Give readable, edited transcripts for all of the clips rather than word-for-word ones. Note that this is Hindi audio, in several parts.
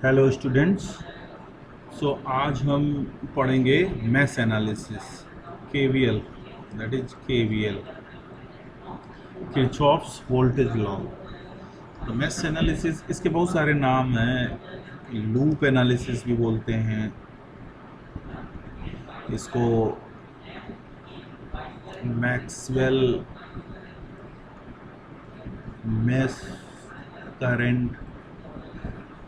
Hello students. आज हम पढ़ेंगे mesh analysis, KVL, that is KVL, Kirchhoff's voltage law. तो मैश एनालिसिस, इसके बहुत सारे नाम हैं। लूप एनालिसिस भी बोलते हैं इसको, मैक्सवेल मैश करंट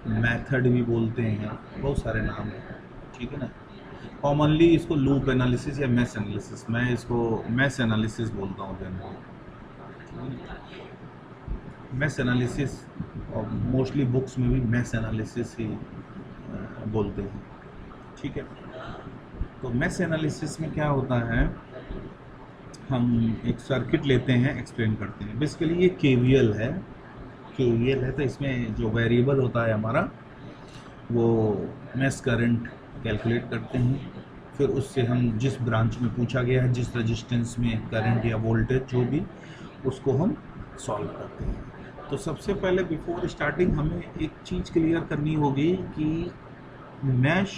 मेथड भी बोलते हैं, बहुत सारे नाम हैं, ठीक है ना। कॉमनली इसको लूप एनालिसिस या मैश एनालिसिस, मैं इसको मैश एनालिसिस बोलता हूँ जनरली। मैश एनालिसिस और मोस्टली बुक्स में भी मैश एनालिसिस ही बोलते हैं, ठीक है। तो मैश एनालिसिस में क्या होता है, हम एक सर्किट लेते हैं, एक्सप्लेन करते हैं। बेसिकली ये केवीएल है, तो इसमें जो वेरिएबल होता है हमारा, वो मैश करंट कैलकुलेट करते हैं। फिर उससे हम जिस ब्रांच में पूछा गया है, जिस रेजिस्टेंस में करंट या वोल्टेज जो भी, उसको हम सॉल्व करते हैं। तो सबसे पहले बिफोर स्टार्टिंग हमें एक चीज़ क्लियर करनी होगी कि मैश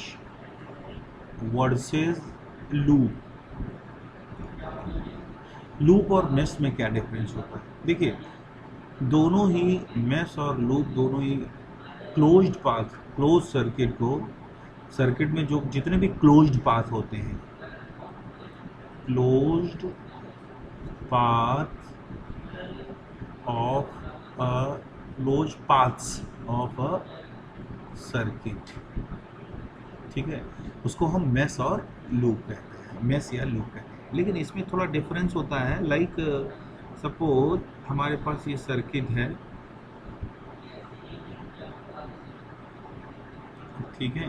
वर्सेस लूप, लूप और मैश में क्या डिफरेंस होता है। देखिए, दोनों ही मैश और लूप दोनों ही क्लोज्ड पाथ, क्लोज सर्किट को, सर्किट में जो जितने भी क्लोज्ड पाथ होते हैं, closed path of close paths of a circuit, ठीक है, उसको हम मैश और लूप कहते हैं, मैश या लूप कहते हैं। लेकिन इसमें थोड़ा डिफरेंस होता है। लाइक सपोज हमारे पास ये सर्किट है, ठीक है,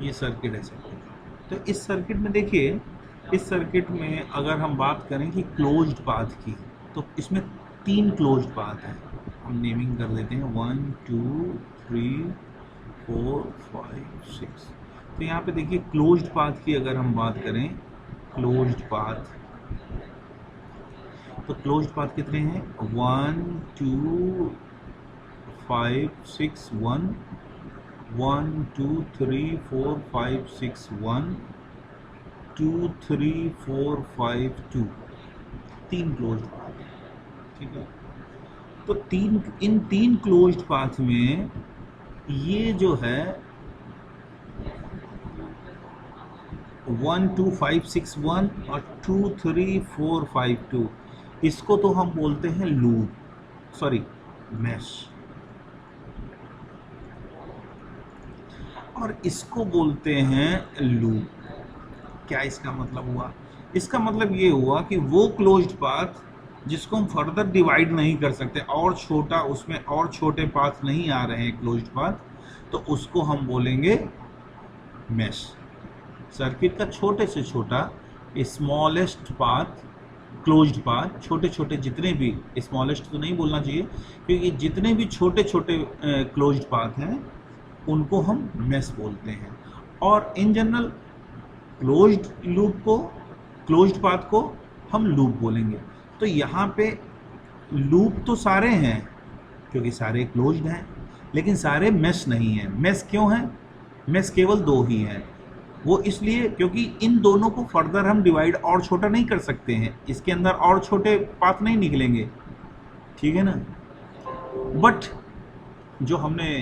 ये सर्किट है सर्किट। तो इस सर्किट में देखिए, इस सर्किट में अगर हम बात करें कि क्लोज्ड पाथ की, तो इसमें 3 क्लोज्ड पाथ हैं। हम नेमिंग कर देते हैं 1 2 3 4 5 6। तो यहाँ पे देखिए, क्लोज्ड पाथ की अगर हम बात करें, क्लोज्ड पाथ, तो क्लोज्ड पाथ कितने हैं, 1 2 5 6 1 1 2 3 4 5 6 1 2 3 4 5 2, 3 क्लोज्ड पाथ, ठीक है। तो इन 3 क्लोज्ड पाथ में ये जो है 1 2 5 6 1 और 2 3 4 5 2, इसको तो हम बोलते हैं लूप, सॉरी मैश, और इसको बोलते हैं लूप। क्या इसका मतलब हुआ? इसका मतलब ये हुआ कि वो क्लोज्ड पाथ जिसको हम फर्दर डिवाइड नहीं कर सकते, और छोटा, उसमें और छोटे पाथ नहीं आ रहे हैं क्लोज्ड पाथ, तो उसको हम बोलेंगे मैश। सर्किट का छोटे से छोटा, स्मॉलेस्ट पाथ, क्लोज्ड पाथ, छोटे छोटे जितने भी, स्मॉलेस्ट तो नहीं बोलना चाहिए क्योंकि जितने भी छोटे छोटे क्लोज्ड पाथ हैं उनको हम मैश बोलते हैं। और इन जनरल क्लोज्ड लूप को, क्लोज्ड पाथ को हम लूप बोलेंगे। तो यहाँ पे लूप तो सारे हैं क्योंकि सारे क्लोज्ड हैं, लेकिन सारे मैश नहीं हैं। मैश क्यों हैं? मैश केवल 2 ही हैं। वो इसलिए क्योंकि इन दोनों को फर्दर हम डिवाइड और छोटा नहीं कर सकते हैं, इसके अंदर और छोटे पाथ नहीं निकलेंगे, ठीक है ना। बट जो हमने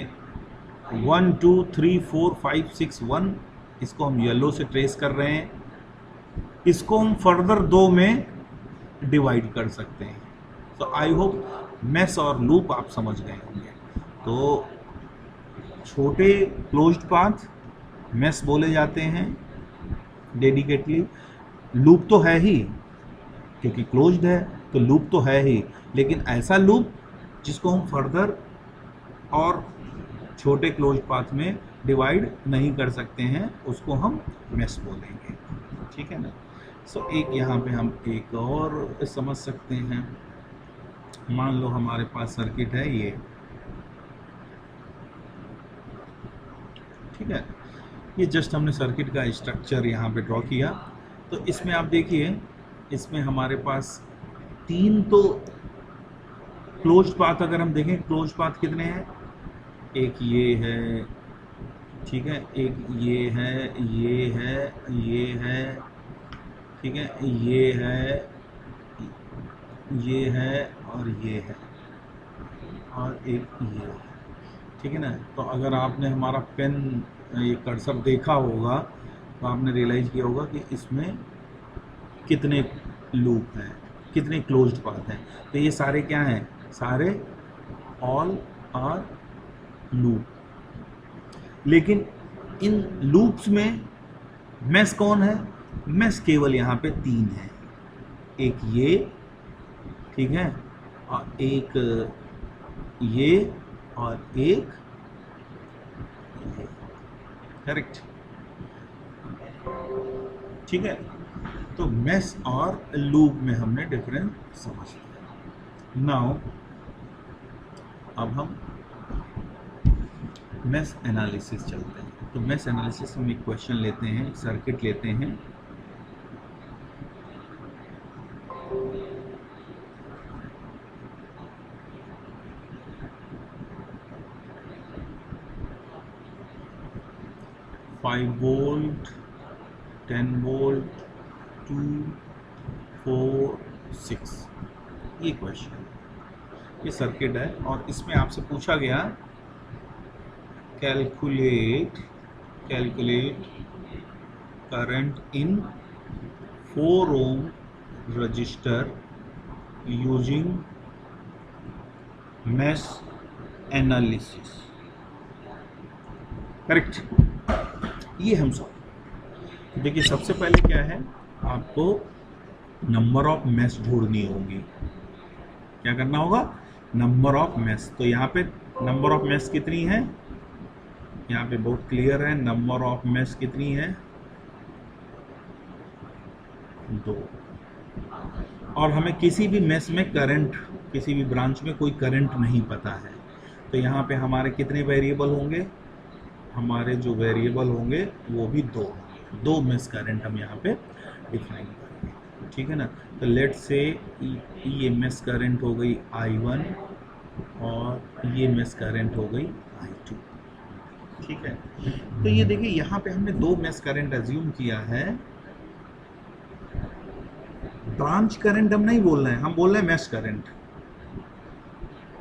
1 2 3 4 5 6 1, इसको हम येलो से ट्रेस कर रहे हैं, इसको हम फर्दर 2 में डिवाइड कर सकते हैं। तो आई होप मैश और लूप आप समझ गए होंगे। तो छोटे क्लोज्ड पाथ मैश बोले जाते हैं डेडिकेटली। लूप तो है ही, क्योंकि क्लोज्ड है तो लूप तो है ही, लेकिन ऐसा लूप जिसको हम फर्दर और छोटे क्लोज्ड पाथ में डिवाइड नहीं कर सकते हैं, उसको हम मैश बोलेंगे, ठीक है ना। सो एक यहाँ पे हम एक और समझ सकते हैं। मान लो हमारे पास सर्किट है ये, ठीक है, ये जस्ट हमने सर्किट का स्ट्रक्चर यहाँ पे ड्रॉ किया। तो इसमें आप देखिए, इसमें हमारे पास 3 तो क्लोज्ड पाथ अगर हम देखें, क्लोज्ड पाथ कितने हैं? एक ये है, ठीक है, एक ये है, ये है, ये है, ठीक है, ये है और ये है और एक ये है, ठीक है ना। तो अगर आपने हमारा पेन ये कर्सर देखा होगा तो आपने रियलाइज किया होगा कि इसमें कितने लूप हैं, कितने क्लोज्ड पाथ हैं। तो ये सारे क्या हैं? सारे ऑल आर लूप। लेकिन इन लूप्स में मेस कौन है? मेस केवल यहाँ पे 3 है, एक ये, ठीक है, और एक ये और एक ये, करेक्ट, ठीक है। तो मेस और लूप में हमने डिफरेंस समझ लिया। नाउ अब हम मेस एनालिसिस चलते हैं। तो मेस एनालिसिस में एक क्वेश्चन लेते हैं, एक सर्किट लेते हैं। फाइव वोल्ट, 10 वोल्ट, 2, 4, 6, ये क्वेश्चन, ये सर्किट है और इसमें आपसे पूछा गया calculate current in 4 ohm register using mesh analysis, correct. ये हम सॉल्व, देखिए सबसे पहले क्या है, आपको नंबर ऑफ मेश ढूंढनी होगी। क्या करना होगा? Number of mesh. तो यहाँ पे नंबर ऑफ मेश कितनी है? यहाँ पे बहुत क्लियर है, नंबर ऑफ मेश कितनी है? 2। और हमें किसी भी मेश में करंट, किसी भी ब्रांच में कोई करंट नहीं पता है। तो यहाँ पे हमारे कितने वेरिएबल होंगे? हमारे जो वेरिएबल होंगे वो भी 2 मेश करंट हम यहाँ पे डिफाइन करेंगे, ठीक है ना। तो लेट से ये मेश करंट हो गई I1 और ये मेश करंट हो गई I2, ठीक है। तो ये देखिए यहाँ पे हमने 2 मेश करंट एज्यूम किया है। ब्रांच करंट हम नहीं बोल रहे हैं, हम बोल रहे हैं मेश करंट।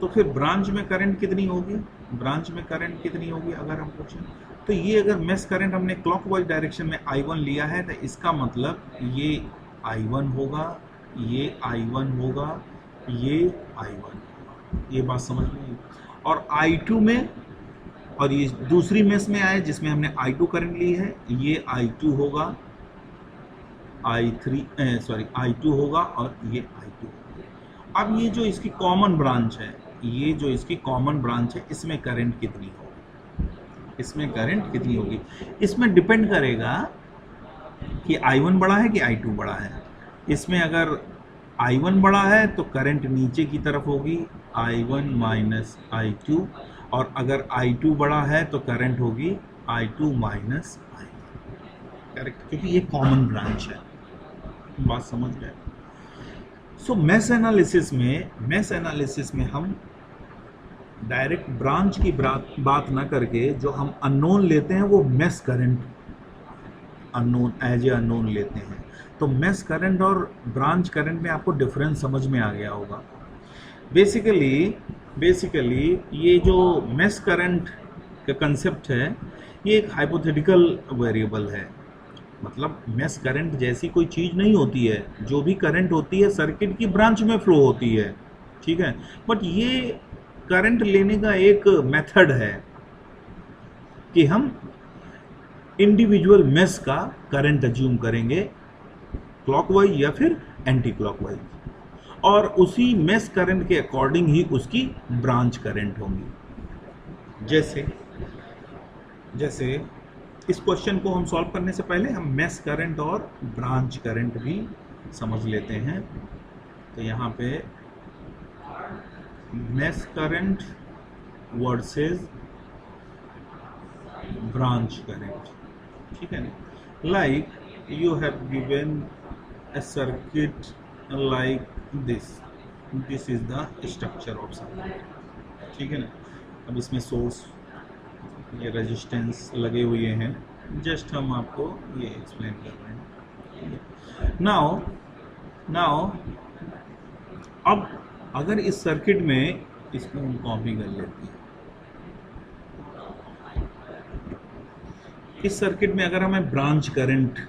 तो फिर ब्रांच में करंट कितनी होगी? ब्रांच में करंट कितनी होगी अगर हम पूछें तो ये अगर मेश करंट हमने क्लॉकवाइज डायरेक्शन में I1 लिया है तो इसका मतलब ये I1 होगा, ये I1 होगा, ये I1 होगा। ये बात समझ में? और I2 में, और ये दूसरी मेश में आए जिसमें हमने I2 करंट ली है, ये I2 होगा, I2 होगा और ये I2 होगा। अब ये जो इसकी कॉमन ब्रांच है, ये जो इसकी कॉमन ब्रांच है, इसमें करंट कितनी होगी? इसमें करंट कितनी होगी? इसमें डिपेंड करेगा कि I1 बड़ा है कि I2 बड़ा है। इसमें अगर I1 बड़ा है तो करंट नीचे की तरफ होगी, I1 माइनस I2, और अगर I2 बड़ा है तो करंट होगी I2 माइनस I1, करेक्ट, क्योंकि ये कॉमन ब्रांच है। बात समझ गए? सो मेश एनालिसिस में हम डायरेक्ट ब्रांच की बात ना करके जो हम अननोन लेते हैं वो mesh current unknown, as a unknown लेते हैं। तो मेश करंट और ब्रांच करंट में आपको डिफरेंस समझ में आ गया होगा। बेसिकली ये जो मेश करंट का कंसेप्ट है ये एक हाइपोथेटिकल वेरिएबल है। मतलब मेश करंट जैसी कोई चीज़ नहीं होती है, जो भी करंट होती है सर्किट की ब्रांच में फ्लो होती है, ठीक है। बट ये करंट लेने का एक मेथड है कि हम इंडिविजुअल मेश का करंट अज्यूम करेंगे, क्लॉकवाइज या फिर एंटी क्लॉकवाइज, और उसी मेश करंट के अकॉर्डिंग ही उसकी ब्रांच करंट होंगी। जैसे इस क्वेश्चन को हम सॉल्व करने से पहले हम मेश करंट और ब्रांच करंट भी समझ लेते हैं। तो यहाँ पे mesh current versus branch current, ठीक है ना। Like you have given a circuit like this, this is the structure of circuit, ठीक है ना। अब इसमें सोर्स, ये रेजिस्टेंस लगे हुए हैं, जस्ट हम आपको ये एक्सप्लेन कर रहे हैं। नाउ अब अगर इस सर्किट में, इसको हम कॉपी कर लेते हैं, इस सर्किट में अगर हमें ब्रांच करंट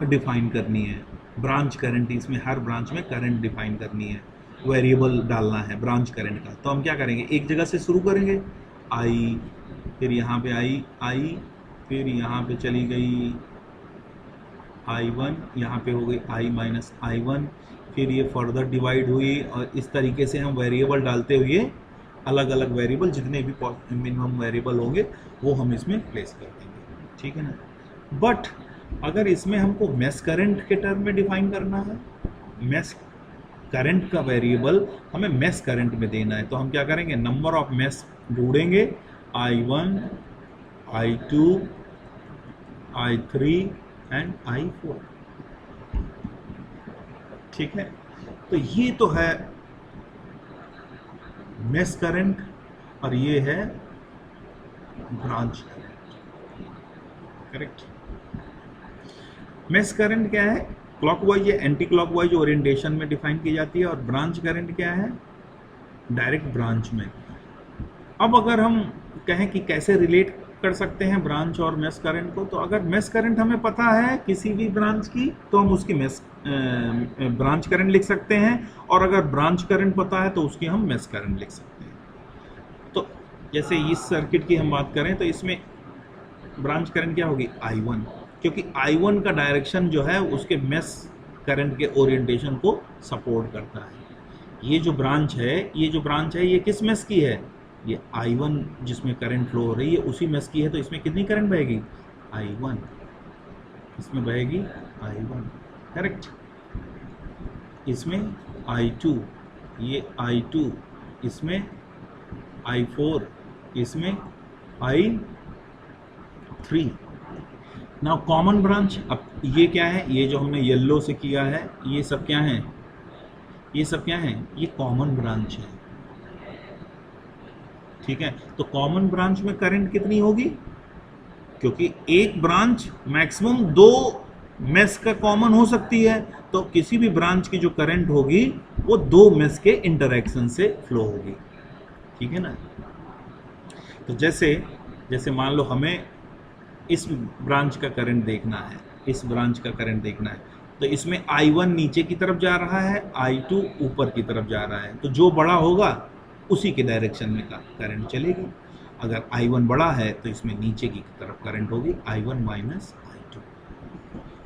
डिफाइन करनी है, ब्रांच करंट, इसमें हर ब्रांच में करंट डिफाइन करनी है, वेरिएबल डालना है ब्रांच करंट का, तो हम क्या करेंगे, एक जगह से शुरू करेंगे, आई, फिर यहाँ पे आई, फिर यहाँ पे चली गई I1, यहाँ पे हो गई I माइनस I1, फिर ये फर्दर डिवाइड हुई, और इस तरीके से हम वेरिएबल डालते हुए अलग अलग वेरिएबल, जितने भी मिनिमम वेरिएबल होंगे वो हम इसमें प्लेस कर देंगे, ठीक है ना। बट अगर इसमें हमको मेश करंट के टर्म में डिफाइन करना है, मेश करंट का वेरिएबल हमें मेश करंट में देना है, तो हम क्या करेंगे, नंबर ऑफ मेश ढूंढेंगे, I1, I2, I3 and I4, ठीक है। तो ये तो है मेश करंट, और ये है branch current, correct. Mesh current क्या है, क्लॉकवाइज या एंटी क्लॉकवाइज ओरिएंटेशन में डिफाइन की जाती है, और ब्रांच करंट क्या है, डायरेक्ट ब्रांच में। अब अगर हम कहें कि कैसे रिलेट कर सकते हैं ब्रांच और मेश करंट को, तो अगर मेश करंट हमें पता है किसी भी ब्रांच की, तो हम उसकी ब्रांच करंट लिख सकते हैं, और अगर ब्रांच करंट पता है तो उसकी हम मेश करंट लिख सकते हैं। तो जैसे इस सर्किट की हम बात करें, तो इसमें ब्रांच करंट क्या होगी, I1, क्योंकि I1 का डायरेक्शन जो है उसके मेश करंट के ओरिएंटेशन को सपोर्ट करता है। ये जो ब्रांच है ये किस मेश की है, ये I1 जिसमें करंट फ्लो हो रही है उसी मेश की है, तो इसमें कितनी करंट बहेगी, I1, इसमें बहेगी I1, करेक्ट। इसमें I2, ये I2, इसमें I4, इसमें I3। नाउ कॉमन ब्रांच, अब ये क्या है, ये जो हमने येलो से किया है, ये सब क्या है, ये कॉमन ब्रांच है, ठीक है। तो कॉमन ब्रांच में करंट कितनी होगी, क्योंकि एक ब्रांच मैक्सिमम 2 मेश का कॉमन हो सकती है, तो किसी भी ब्रांच की जो करंट होगी वो 2 मेश के इंटरेक्शन से फ्लो होगी, ठीक है ना। तो जैसे मान लो हमें इस ब्रांच का करंट देखना है, तो इसमें I1 नीचे की तरफ जा रहा है, I2 ऊपर की तरफ जा रहा है, तो जो बड़ा होगा उसी के डायरेक्शन में करंट चलेगी। अगर I1 बड़ा है तो इसमें नीचे की तरफ करंट होगी, I1 माइनस I2।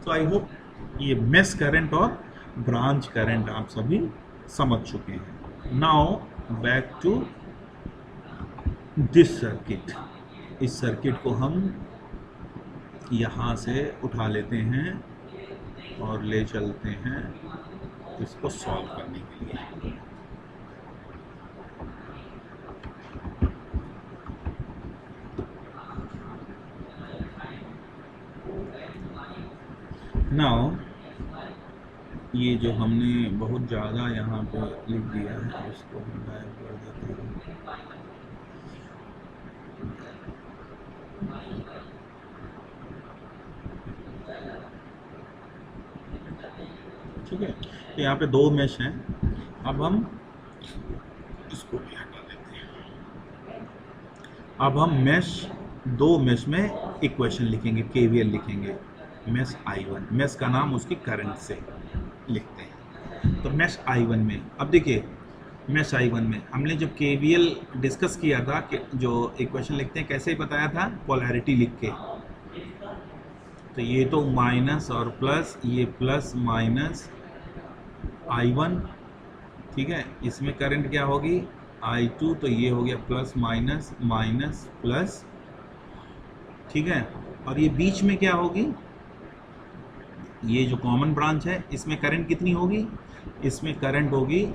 तो आई होप ये मेश करंट और ब्रांच करंट आप सभी समझ चुके हैं। Now back to this circuit, इस सर्किट को हम यहाँ से उठा लेते हैं और ले चलते हैं इसको सॉल्व करने के लिए। नाउ ये जो हमने बहुत ज़्यादा यहाँ पे लिख दिया है इसको हम गायब कर देते हैं। ठीक है, तो यहाँ पे 2 मेश हैं, अब हम इसको भी हटा देते हैं। अब हम 2 मेश में इक्वेशन लिखेंगे, KVL लिखेंगे, मेश I1, मेश का नाम उसकी करंट से लिखते हैं। तो मेश I1 में, अब देखिए मेश I1 में हमने जब KVL डिस्कस किया था कि जो इक्वेशन लिखते हैं कैसे बताया था, पोलैरिटी लिख के। तो ये तो माइनस और प्लस, ये प्लस माइनस I1, ठीक है। इसमें करंट क्या होगी I2, तो ये हो गया प्लस माइनस माइनस प्लस, ठीक है। और ये बीच में क्या होगी, ये जो कॉमन ब्रांच है इसमें करंट कितनी होगी, इसमें करंट होगी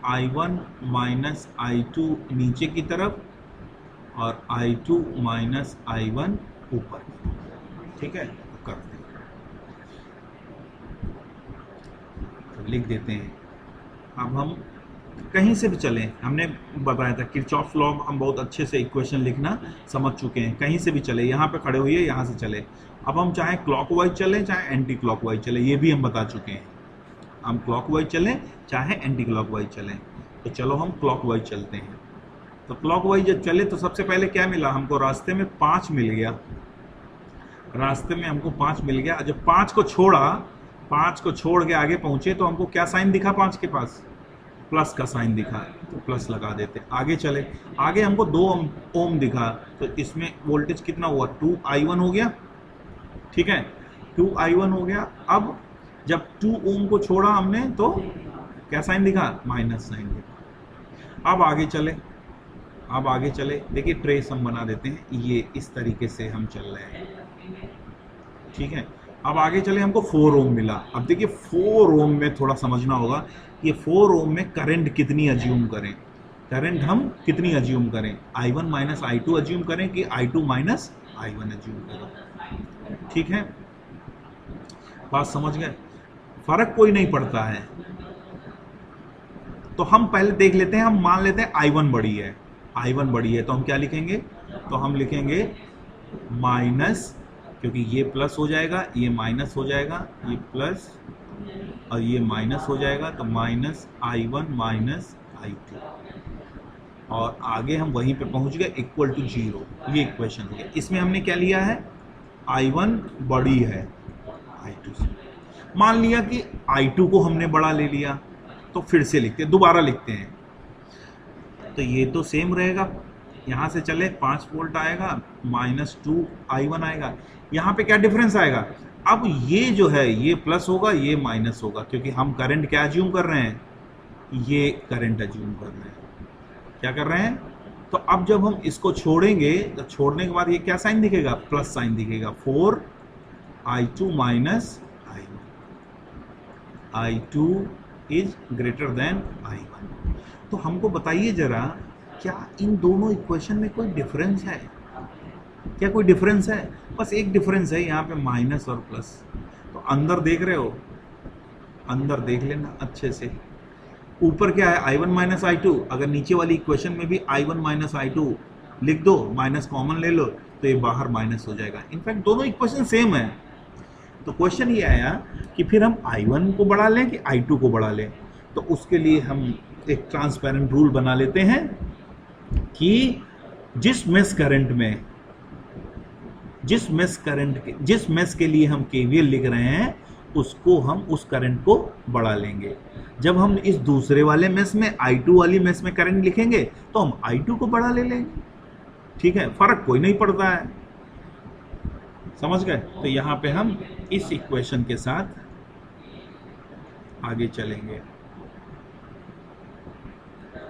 I1 माइनस I2 नीचे की तरफ और I2 माइनस I1 ऊपर, ठीक है। करते हैं, तो लिख देते हैं। अब हम कहीं से भी चलें, हमने बताया था किरचॉफ लॉ हम बहुत अच्छे से इक्वेशन लिखना समझ चुके हैं, कहीं से भी चले, यहाँ पे खड़े हुए यहाँ से चले। अब हम चाहे क्लॉकवाइज चलें चाहे एंटी क्लॉकवाइज चलें, ये भी हम बता चुके हैं। हम क्लॉकवाइज चलें चाहे एंटी क्लॉकवाइज चलें। तो चलो हम क्लॉकवाइज चलते हैं। तो क्लॉकवाइज जब चले तो सबसे पहले क्या मिला हमको, रास्ते में 5 मिल गया। रास्ते में हमको 5 मिल गया। जब 5 को छोड़ा, 5 को छोड़ के आगे पहुंचे तो हमको क्या साइन दिखा, 5 के पास प्लस का साइन दिखा, तो प्लस लगा देते। आगे चले, आगे हमको 2 ओम दिखा, तो इसमें वोल्टेज कितना हुआ, 2i1 हो गया। ठीक है, 2i1 हो गया। अब जब 2 ओम को छोड़ा हमने तो क्या साइन दिखा, माइनस साइन दिखा। अब आगे चले, अब आगे चले, देखिए ट्रेस हम बना देते हैं, ये इस तरीके से हम चल रहे हैं। ठीक है, अब आगे चले, हमको 4 ओम मिला। अब देखिए 4 ओम में थोड़ा समझना होगा, ये 4 ओम में करंट कितनी अज्यूम करें, करंट हम कितनी अज्यूम करें, i1 माइनस i2 अज्यूम करें कि i2 माइनस i1 अज्यूम करें। ठीक है, बात समझ गए, फर्क कोई नहीं पड़ता है। तो हम पहले देख लेते हैं, हम मान लेते हैं i1 बड़ी है, i1 बड़ी है, तो हम क्या लिखेंगे, तो हम लिखेंगे माइनस, क्योंकि ये प्लस हो जाएगा, ये माइनस हो जाएगा, ये प्लस और ये माइनस हो जाएगा, तो माइनस i1 माइनस i2, और आगे हम वहीं पे पहुंच गए इक्वल टू 0। ये इक्वेशन हो गया। इसमें हमने क्या लिया है, i1 बड़ी है i2 से। मान लिया कि i2 को हमने बड़ा ले लिया, तो फिर से लिखते हैं, दोबारा लिखते हैं, तो ये तो सेम रहेगा। यहाँ से चले 5 वोल्ट आएगा, माइनस 2i1 आएगा। यहाँ पे क्या डिफरेंस आएगा, अब ये जो है ये प्लस होगा, ये माइनस होगा, क्योंकि हम करंट क्या अज्यूम कर रहे हैं, ये करंट अज्यूम कर रहे हैं। क्या कर रहे हैं, तो अब जब हम इसको छोड़ेंगे तो छोड़ने के बाद ये क्या साइन दिखेगा, प्लस साइन दिखेगा, 4i2 minus i1, i2 is greater than i1। तो हमको बताइए जरा, क्या इन दोनों इक्वेशन में कोई डिफरेंस है, क्या कोई डिफरेंस है, बस एक डिफरेंस है, यहाँ पे माइनस और प्लस। तो अंदर देख रहे हो, अंदर देख लेना अच्छे से, ऊपर क्या है i1 माइनस i2, अगर नीचे वाली इक्वेशन में भी i1 माइनस i2 लिख दो, माइनस कॉमन ले लो, तो ये बाहर माइनस हो जाएगा। इनफैक्ट दोनों इक्वेशन सेम है। तो क्वेश्चन ये आया कि फिर हम i1 को बढ़ा लें कि i2 को बढ़ा लें। तो उसके लिए हम एक ट्रांसपेरेंट रूल बना लेते हैं कि जिस मेश करंट में, जिस मेश के लिए हम केवीएल लिख रहे हैं, उसको हम उस करंट को बढ़ा लेंगे। जब हम इस दूसरे वाले मेश में, i2 वाली मेश में करंट लिखेंगे, तो हम i2 को बढ़ा ले लेंगे। ठीक है, फर्क कोई नहीं पड़ता है, समझ गए। तो यहाँ पे हम इस इक्वेशन के साथ आगे चलेंगे।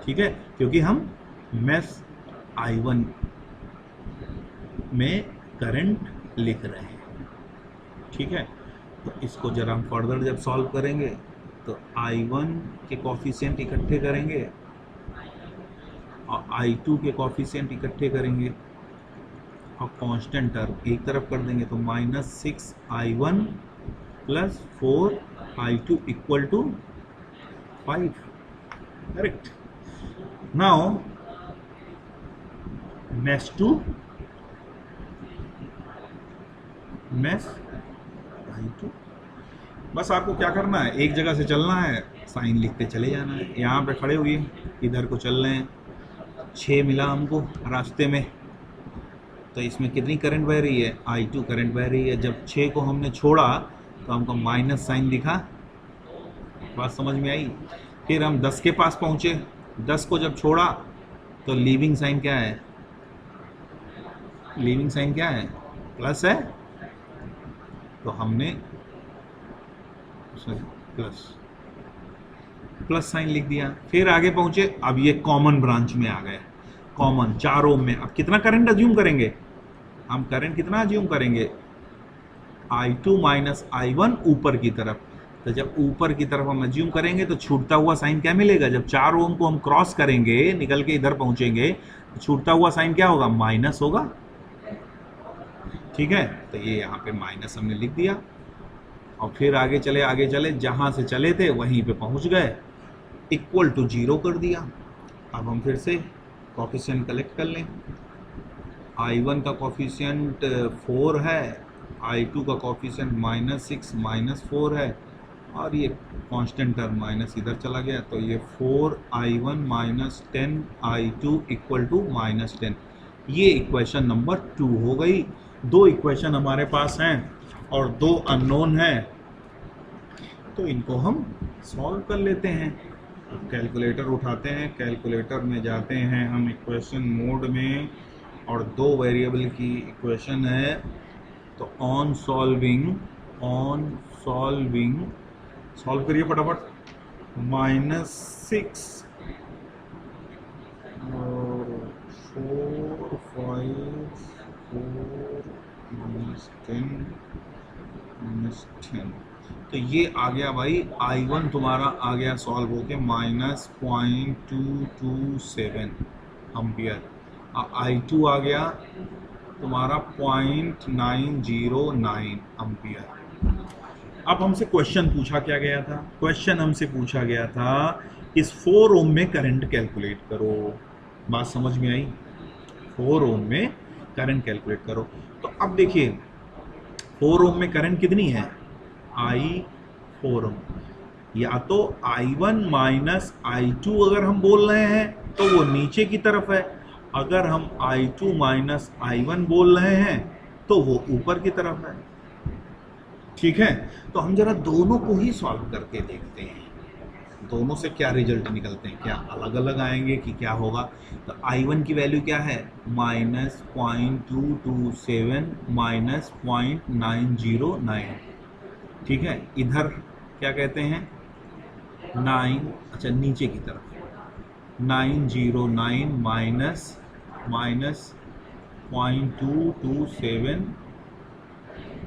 ठीक है, क्योंकि हम मेश i1 में करंट लिख रहे हैं। ठीक है, तो इसको जरा हम फर्दर जब सॉल्व करेंगे तो i1 के कॉफिशिएंट इकट्ठे करेंगे और i2 के कॉफिशिएंट इकट्ठे करेंगे और कांस्टेंट टर्म एक तरफ कर देंगे, तो minus 6i1 plus 4i2 equal to 5। Correct. Now mesh 2, mesh i2, बस आपको क्या करना है, एक जगह से चलना है, साइन लिखते चले जाना है। यहाँ पे खड़े हुए इधर को चल रहे हैं, 6 मिला हमको रास्ते में, तो इसमें कितनी करंट बह रही है, i2 करंट बह रही है। जब 6 को हमने छोड़ा तो हमको माइनस साइन दिखा, बात समझ में आई। फिर हम 10 के पास पहुँचे, 10 को जब छोड़ा तो लीविंग साइन क्या है, लीविंग साइन क्या है, प्लस है, तो हमने प्लस साइन लिख दिया। फिर आगे पहुंचे, अब ये कॉमन ब्रांच में आ गए, कॉमन 4 ओम में। अब कितना करंट अज्यूम करेंगे, हम करंट कितना अज्यूम करेंगे, i2 माइनस i1 ऊपर की तरफ। तो जब ऊपर की तरफ हम अज्यूम करेंगे तो छूटता हुआ साइन क्या मिलेगा, जब 4 ओम को हम क्रॉस करेंगे, निकल के इधर पहुंचेंगे, तो छूटता हुआ साइन क्या होगा, माइनस होगा। ठीक है, तो ये यहाँ पे माइनस हमने लिख दिया और फिर आगे चले, जहाँ से चले थे वहीं पे पहुँच गए, इक्वल टू 0 कर दिया। अब हम फिर से कॉफिशिएंट कलेक्ट कर लें। I1 का कॉफिशिएंट 4 है, I2 का कॉफिशिएंट -6 -4 है, और ये कांस्टेंट टर्म माइनस इधर चला गया, तो ये 4I1 - 10 I2 इक्वल टू -10। ये इक्वेशन नंबर 2 हो गई। 2 इक्वेशन हमारे पास हैं और 2 अननोन हैं, तो इनको हम सॉल्व कर लेते हैं। कैलकुलेटर उठाते हैं, कैलकुलेटर में जाते हैं हम इक्वेशन मोड में, और 2 वेरिएबल की इक्वेशन है, तो ऑन सॉल्विंग सॉल्व करिए फटाफट। -6 और 4 5 4 -10 तो ये आ गया भाई I1 तुम्हारा आ गया सॉल्व होके -0.227 एम्पियर। I2 आ गया तुम्हारा 0.909 एम्पियर। अब हमसे क्वेश्चन पूछा क्या गया था? क्वेश्चन हमसे पूछा गया था इस 4 ओम में करंट कैलकुलेट करो। बात समझ में आई? 4 ओम में करंट कैलकुलेट करो। तो अब देखिए 4 ओम में करंट कितनी है? I4 ओम। या तो I1 माइनस I2 अगर हम बोल रहे हैं तो वो नीचे की तरफ है, अगर हम I2 माइनस I1 बोल रहे हैं तो वो ऊपर की तरफ है। ठीक है, तो हम जरा दोनों को ही सॉल्व करके देखते हैं, दोनों से क्या रिजल्ट निकलते हैं, क्या अलग अलग आएंगे कि क्या होगा। तो I1 की वैल्यू क्या है? -0.227 -0.909। ठीक है, इधर क्या कहते हैं 9, अच्छा नीचे की तरफ 909 -0.227,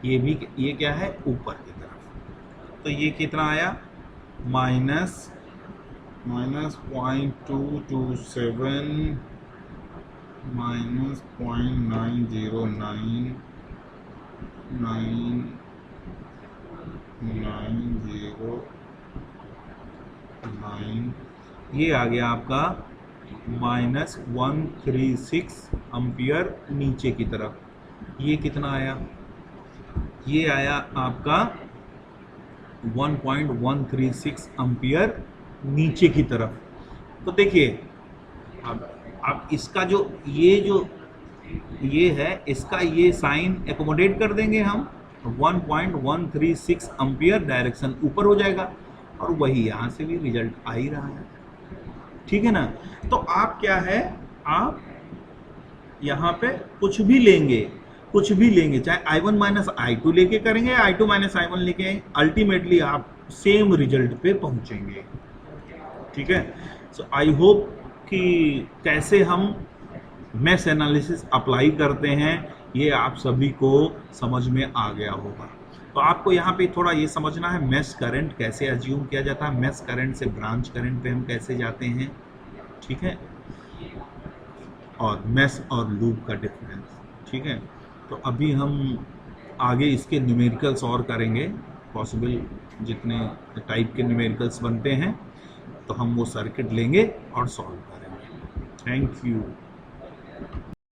ये क्या है ऊपर की तरफ। तो ये कितना आया? -0.227 -0.909 ये आ गया आपका -136 एम्पियर नीचे की तरफ। ये कितना आया? ये आया आपका 1.136 एम्पियर नीचे की तरफ। तो देखिए अब इसका जो ये है, इसका ये साइन एकोमोडेट कर देंगे हम, 1.136 एम्पियर डायरेक्शन ऊपर हो जाएगा, और वही यहाँ से भी रिजल्ट आ ही रहा है। ठीक है ना? तो आप क्या है, आप यहाँ पे कुछ भी लेंगे, चाहे I1 माइनस I2 लेके करेंगे या I2 माइनस I1 लेके, अल्टीमेटली आप सेम रिजल्ट पे पहुंचेंगे। ठीक है, सो आई होप कि कैसे हम मेश एनालिसिस अप्लाई करते हैं ये आप सभी को समझ में आ गया होगा। तो आपको यहाँ पे थोड़ा ये समझना है मेश करंट कैसे अज्यूम किया जाता है, मेश करंट से ब्रांच करंट पे हम कैसे जाते हैं। ठीक है, और मेश और लूप का डिफरेंस। ठीक है, तो अभी हम आगे इसके न्यूमेरिकल्स और करेंगे, पॉसिबल जितने टाइप के न्यूमेरिकल्स बनते हैं तो हम वो सर्किट लेंगे और सॉल्व करेंगे। Thank you.